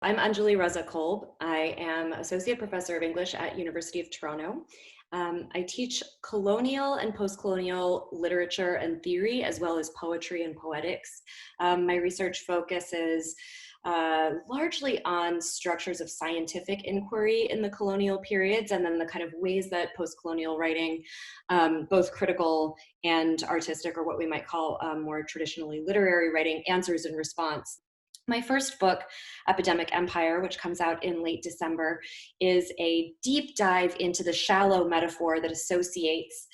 I'm ANJULI RAZA KOLB. I am Associate Professor of English at University of Toronto. I teach colonial and post-colonial literature and theory, as well as poetry and poetics. My research focuses largely on structures of scientific inquiry in the colonial periods, and then the kind of ways that post-colonial writing, both critical and artistic, or what we might call more traditionally literary writing, answers in response. My first book, Epidemic Empire, which comes out in late December, is a deep dive into the shallow metaphor that associates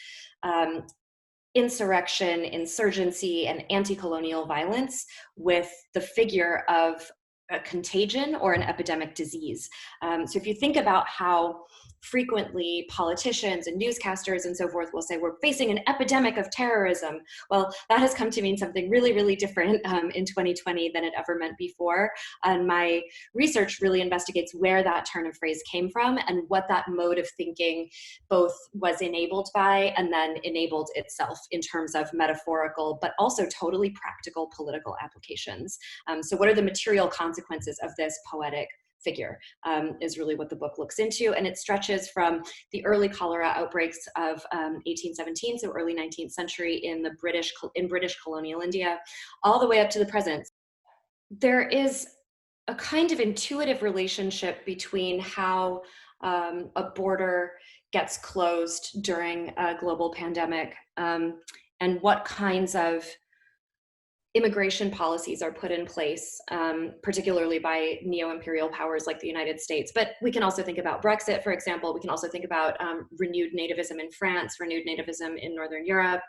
insurrection, insurgency, and anti-colonial violence with the figure of a contagion or an epidemic disease. So if you think about how frequently politicians and newscasters and so forth will say, we're facing an epidemic of terrorism. Well, that has come to mean something really, really different in 2020 than it ever meant before. And my research really investigates where that turn of phrase came from and what that mode of thinking both was enabled by and then enabled itself in terms of metaphorical, but also totally practical political applications. So what are the material consequences of this poetic figure is really what the book looks into, and it stretches from the early cholera outbreaks of 1817, so early 19th century in British colonial India, all the way up to the present. There is a kind of intuitive relationship between how a border gets closed during a global pandemic and what kinds of immigration policies are put in place, particularly by neo-imperial powers like the United States. But we can also think about Brexit, for example. We can also think about renewed nativism in France, renewed nativism in Northern Europe.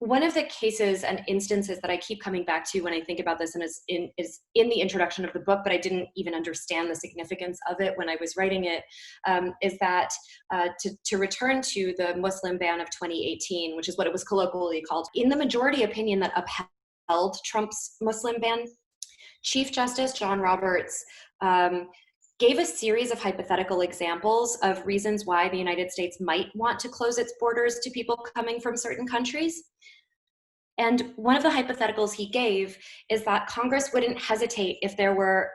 One of the cases and instances that I keep coming back to when I think about this and is in the introduction of the book, but I didn't even understand the significance of it when I was writing it, is that to return to the Muslim ban of 2018, which is what it was colloquially called, in the majority opinion that upheld Trump's Muslim ban, Chief Justice John Roberts gave a series of hypothetical examples of reasons why the United States might want to close its borders to people coming from certain countries. And one of the hypotheticals he gave is that Congress wouldn't hesitate if there were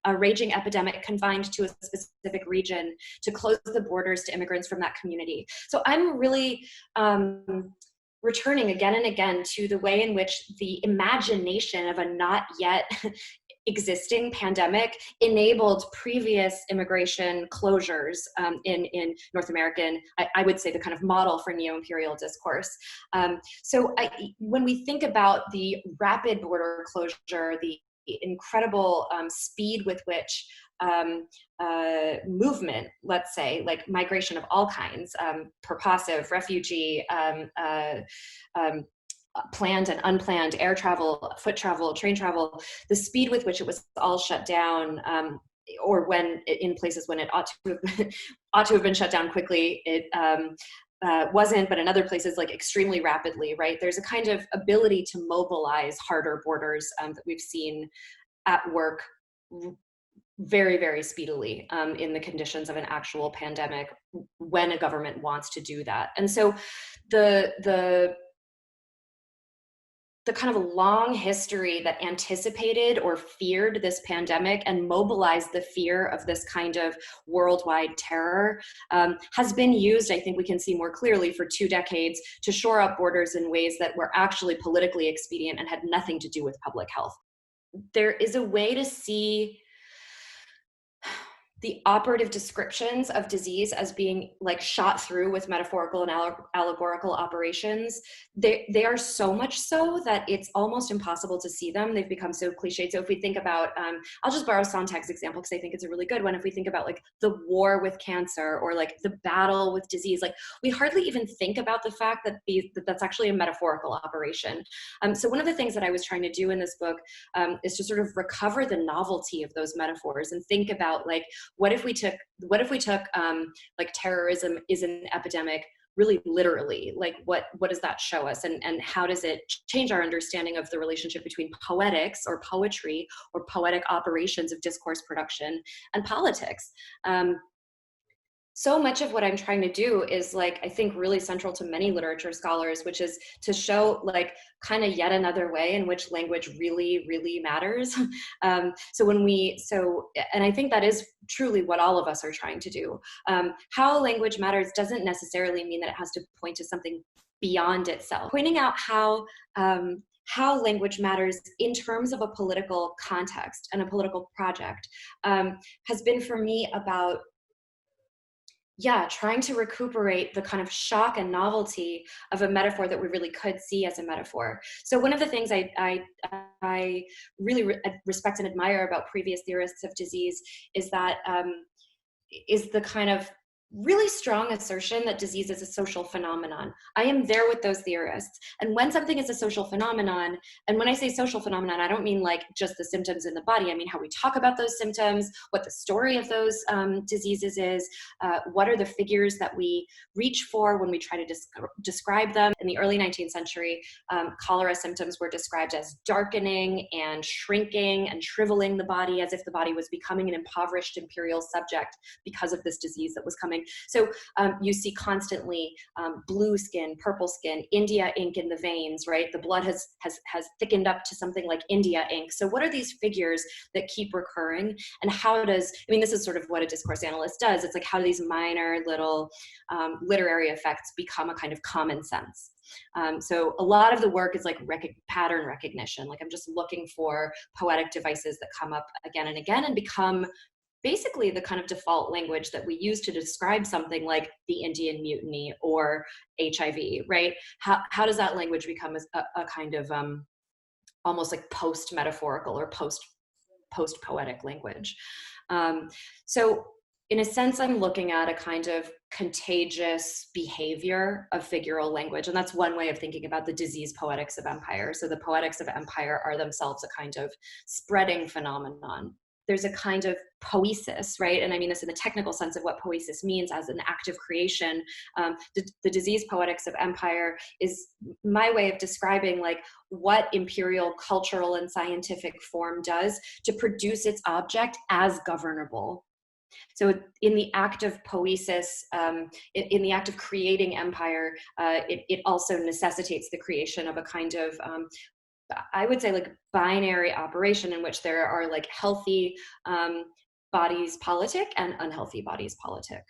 a raging epidemic confined to a specific region to close the borders to immigrants from that community. So I'm really returning again and again to the way in which the imagination of a not yet existing pandemic enabled previous immigration closures in North American, I would say the kind of model for neo-imperial discourse. So when we think about the rapid border closure, the incredible speed with which movement, let's say, like migration of all kinds, purposive, refugee, planned and unplanned, air travel, foot travel, train travel, the speed with which it was all shut down, or when in places when it ought to have been shut down quickly, it wasn't, but in other places like extremely rapidly, right? There's a kind of ability to mobilize harder borders that we've seen at work very, very speedily in the conditions of an actual pandemic when a government wants to do that. And so the kind of long history that anticipated or feared this pandemic and mobilized the fear of this kind of worldwide terror has been used, I think we can see more clearly, for 2 decades to shore up borders in ways that were actually politically expedient and had nothing to do with public health. There is a way to see the operative descriptions of disease as being like shot through with metaphorical and allegorical operations. They are so much so that it's almost impossible to see them. They've become so cliched. So if we think about, I'll just borrow Sontag's example because I think it's a really good one. If we think about like the war with cancer or like the battle with disease, like we hardly even think about the fact that that's actually a metaphorical operation. So one of the things that I was trying to do in this book is to sort of recover the novelty of those metaphors and think about like, what if we took like terrorism is an epidemic really literally? Like what does that show us, and how does it change our understanding of the relationship between poetics or poetry or poetic operations of discourse production and politics? so much of what I'm trying to do is like, I think really central to many literature scholars, which is to show like kind of yet another way in which language really, really matters. And I think that is truly what all of us are trying to do. How language matters doesn't necessarily mean that it has to point to something beyond itself. Pointing out how language matters in terms of a political context and a political project has been for me about trying to recuperate the kind of shock and novelty of a metaphor that we really could see as a metaphor. So one of the things I really respect and admire about previous theorists of disease is that is the kind of really strong assertion that disease is a social phenomenon. I am there with those theorists. And when something is a social phenomenon, and when I say social phenomenon, I don't mean like just the symptoms in the body. I mean how we talk about those symptoms, what the story of those diseases is, what are the figures that we reach for when we try to describe them. In the early 19th century, cholera symptoms were described as darkening and shrinking and shriveling the body, as if the body was becoming an impoverished imperial subject because of this disease that was coming. So you see constantly blue skin, purple skin, India ink in the veins, right? The blood has thickened up to something like India ink. So what are these figures that keep recurring? And how does, I mean, this is sort of what a discourse analyst does. It's like, how do these minor little literary effects become a kind of common sense? So a lot of the work is like pattern recognition. Like I'm just looking for poetic devices that come up again and again and become basically the kind of default language that we use to describe something like the Indian Mutiny or HIV, right? How does that language become a kind of almost like post-metaphorical or post-poetic language? So in a sense, I'm looking at a kind of contagious behavior of figural language. And that's one way of thinking about the disease poetics of empire. So the poetics of empire are themselves a kind of spreading phenomenon. There's a kind of poesis, right? And I mean this in the technical sense of what poesis means as an act of creation. The disease poetics of empire is my way of describing like what imperial cultural and scientific form does to produce its object as governable. So in the act of poesis, in the act of creating empire, it also necessitates the creation of a kind of I would say like binary operation in which there are like healthy bodies politic and unhealthy bodies politic.